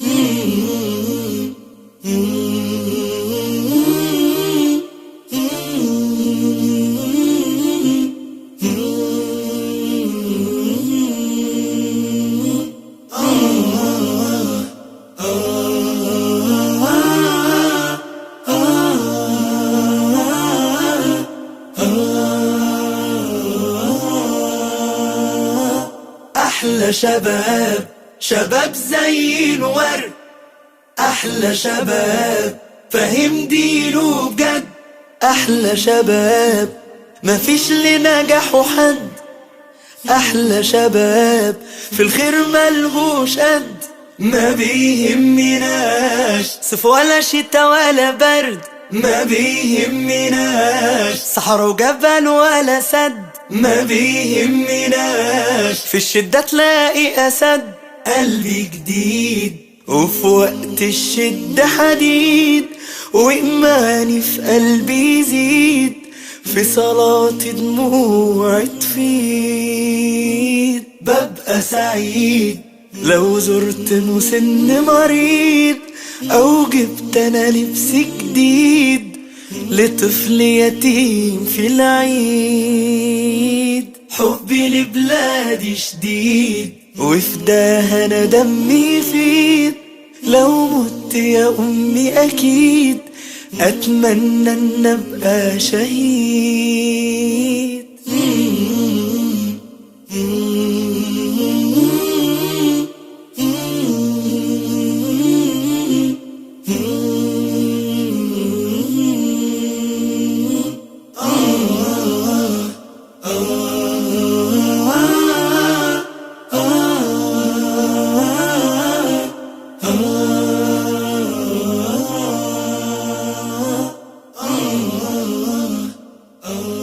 أحلى شباب، شباب زي الورد. أحلى شباب فاهم دينه بجد. أحلى شباب مفيش لنجاحه حد. أحلى شباب في الخير ملهوش قد. ما بيهمناش صيف ولا شتا ولا برد. ما بيهمناش صحراء وجبل ولا سد. ما بيهمناش في الشدة تلاقي أسد. قلبي جديد وفي وقت الشدة حديد، وإيماني في قلبي يزيد، في صلاة دموع تفيض. ببقى سعيد لو زرت مسن مريض، أو جبت أنا لبس جديد لطفل يتيم في العيد. حبي لبلادي شديد وفداها أنا دمي يفيض. لو مت يا أمي أكيد أتمنى أن أبقى شهيد. Oh